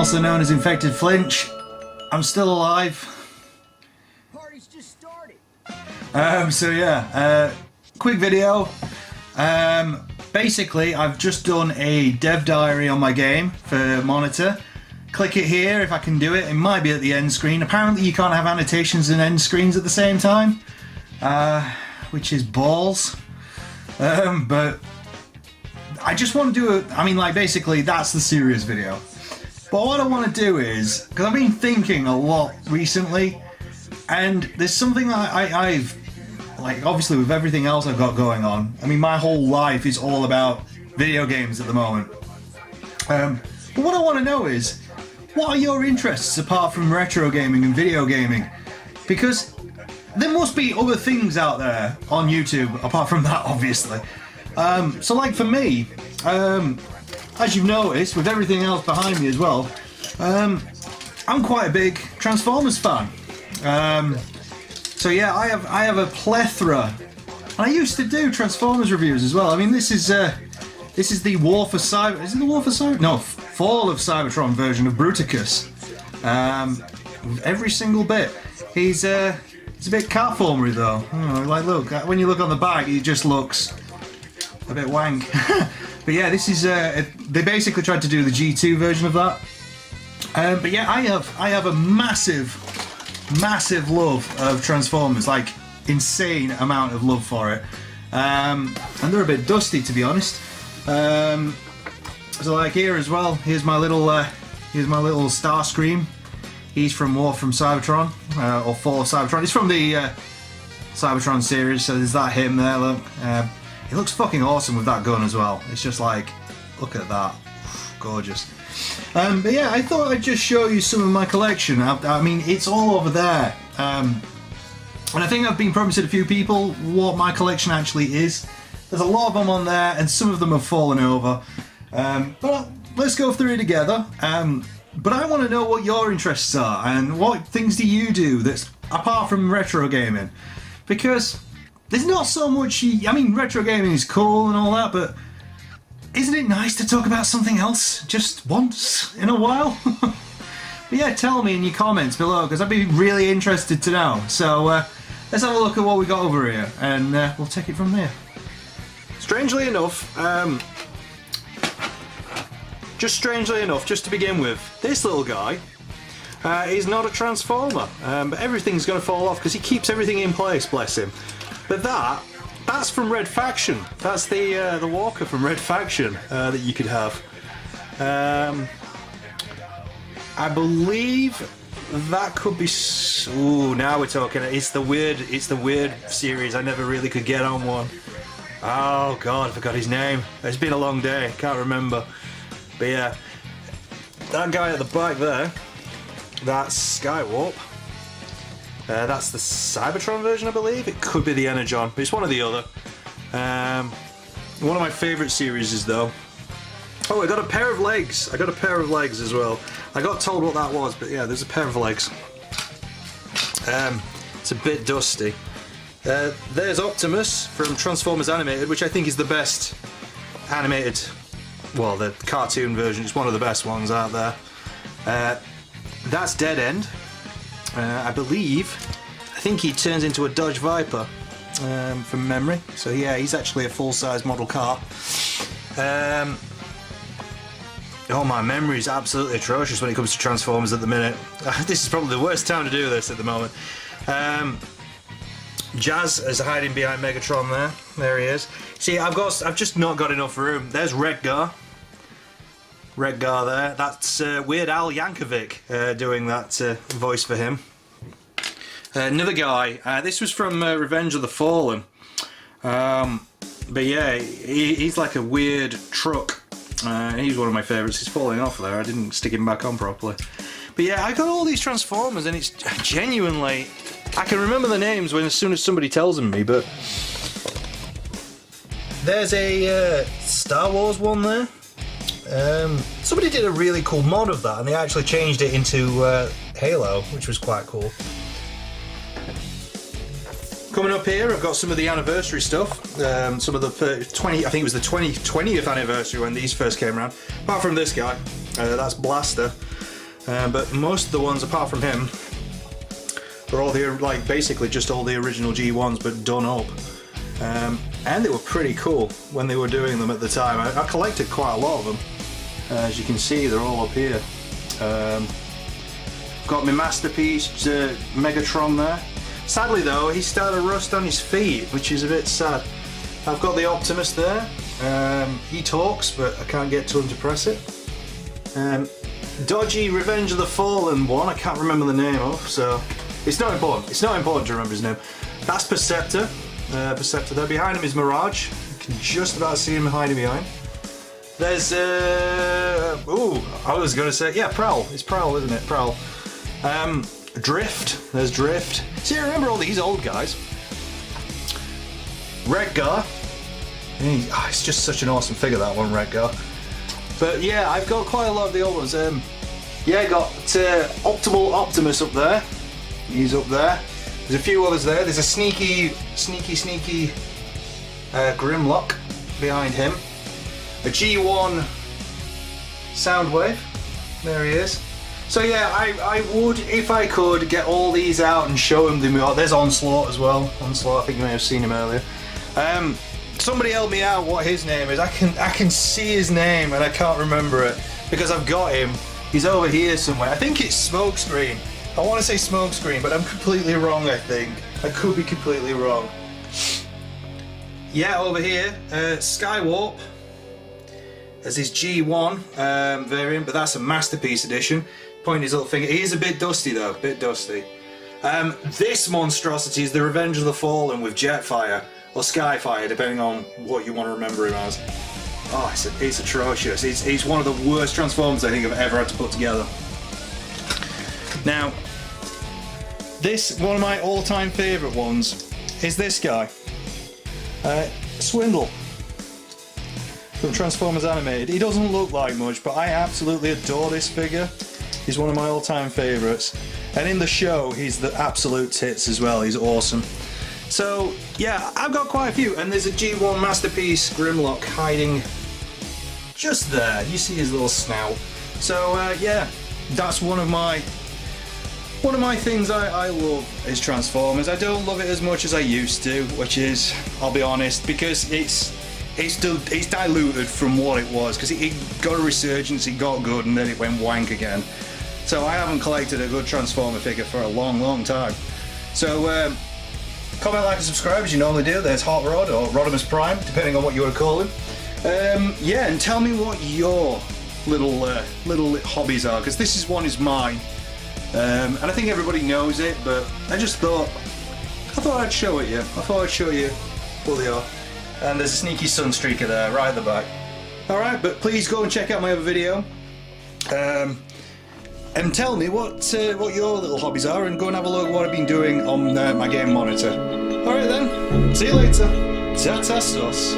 also known as InfectedFlinch. I'm still alive. Party's just started. So yeah, quick video. Basically, I've just done a dev diary on my game for monitor. Click it here if I can do it. It might be at the end screen. Apparently you can't have annotations and end screens at the same time, which is balls. But I just want to do it. I mean, like, basically that's the serious video. But what I want to do is, because I've been thinking a lot recently, and there's something I've, like, obviously with everything else I've got going on, I mean, my whole life is all about video games at the moment. But what I want to know is, what are your interests apart from retro gaming and video gaming? Because there must be other things out there on YouTube apart from that, obviously. So like for me, as you've noticed with everything else behind me as well, I'm quite a big Transformers fan. So yeah, I have a plethora. I used to do Transformers reviews as well. I mean, this is the War for Cyber. Is it the War for Cyber? No, Fall of Cybertron version of Bruticus. Every single bit. He's a bit catformery though. Oh, like, look, when you look on the back, he just looks a bit wank. But yeah, this is they basically tried to do the G2 version of that. But yeah, I have a massive love of Transformers, like insane amount of love for it. And they're a bit dusty, to be honest. So like here as well, here's my little Starscream. He's from War from Cybertron, or Fall of Cybertron. He's from the Cybertron series, so there's that him there, look. He looks fucking awesome with that gun as well. It's just like, look at that, gorgeous. But yeah, I thought I'd just show you some of my collection. I mean, it's all over there. And I think I've been promising a few people what my collection actually is. There's a lot of them on there, and some of them have fallen over. But let's go through it together. But I want to know what your interests are, and what things do you do that's apart from retro gaming? Because there's not so much. I mean, retro gaming is cool and all that, but isn't it nice to talk about something else just once in a while? But yeah, tell me in your comments below, because I'd be really interested to know. So let's have a look at what we got over here, and we'll take it from there. Strangely enough, just to begin with, this little guy is not a Transformer, but everything's going to fall off because he keeps everything in place, bless him. But that's from Red Faction. That's the Walker from Red Faction that you could have. I believe that could be. Ooh, now we're talking. It's the weird series. I never really could get on one. Oh God, I forgot his name. It's been a long day. Can't remember. But yeah, that guy at the back there, that's Skywarp. That's the Cybertron version, I believe. It could be the Energon, but it's one or the other. One of my favourite series is though. Oh, I got a pair of legs. I got a pair of legs as well. I got told what that was, but yeah, there's a pair of legs. It's a bit dusty. There's Optimus from Transformers Animated, which I think is the best animated. Well, the cartoon version is one of the best ones out there. That's Dead End. I think he turns into a Dodge Viper from memory. So yeah, he's actually a full-size model car. Oh, my memory is absolutely atrocious when it comes to Transformers at the minute. This is probably the worst time to do this at the moment. Jazz is hiding behind Megatron there. There he is. See, I've just not got enough room. There's Redgar. Redgar there. That's Weird Al Yankovic doing that voice for him. Another guy. This was from Revenge of the Fallen. But yeah, he's like a weird truck. He's one of my favourites. He's falling off there. I didn't stick him back on properly. But yeah, I got all these Transformers, and it's genuinely, I can remember the names as soon as somebody tells them me. But there's a Star Wars one there. Somebody did a really cool mod of that, and they actually changed it into Halo, which was quite cool. Coming up here, I've got some of the anniversary stuff. Some of the 20, I think it was the 20th anniversary when these first came around. Apart from this guy, that's Blaster. But most of the ones, apart from him, are all the basically just all the original G1s, but done up. And they were pretty cool when they were doing them at the time. I collected quite a lot of them. As you can see, they're all up here. Got my masterpiece Megatron there. Sadly though, he started to rust on his feet, which is a bit sad. I've got the Optimus there. He talks, but I can't get to him to press it. Dodgy Revenge of the Fallen one, I can't remember the name of, so it's not important. It's not important to remember his name. That's Perceptor. Perceptor there. Behind him is Mirage. You can just about see him hiding behind. There's ooh, I was gonna say, yeah, Prowl. It's Prowl, isn't it? Prowl. Drift. There's Drift. See, I remember all these old guys. Redgar. It's just such an awesome figure, that one, Redgar. But yeah, I've got quite a lot of the old ones. Yeah, got Optimal Optimus up there. He's up there. There's a few others there. There's a sneaky Grimlock behind him. A G1 Soundwave. There he is. So yeah, I would, if I could, get all these out and show him the. There's Onslaught as well. Onslaught, I think you may have seen him earlier. Somebody help me out what his name is. I can see his name and I can't remember it because I've got him. He's over here somewhere. I think it's Smokescreen. I want to say Smokescreen, but I'm completely wrong, I think. I could be completely wrong. Yeah, over here, Skywarp as his G1 variant, but that's a Masterpiece edition. Pointing his little finger. He is a bit dusty though, a bit dusty. This monstrosity is the Revenge of the Fallen with Jetfire, or Skyfire, depending on what you want to remember him as. Oh, it's atrocious. It's one of the worst Transformers I think I've ever had to put together. Now, one of my all-time favourite ones is this guy. Swindle. From Transformers Animated. He doesn't look like much, but I absolutely adore this figure. He's one of my all-time favourites. And in the show, he's the absolute tits as well. He's awesome. So, yeah, I've got quite a few. And there's a G1 Masterpiece Grimlock hiding just there. You see his little snout. So, yeah, that's one of my things I love is Transformers. I don't love it as much as I used to, which is, I'll be honest, because it's diluted from what it was, because it got a resurgence, it got good, and then it went wank again. So I haven't collected a good Transformer figure for a long time. So comment, like, and subscribe as you normally do. There's Hot Rod or Rodimus Prime, depending on what you want to call him. Yeah, and tell me what your little hobbies are, because this one is mine. And I think everybody knows it, but I thought I'd show it you. I thought I'd show you what they are. And there's a sneaky Sunstreaker there, right at the back. Alright, but please go and check out my other video. And tell me what your little hobbies are, and go and have a look at what I've been doing on my game monitor. Alright then, see you later. Ta-ta sauce.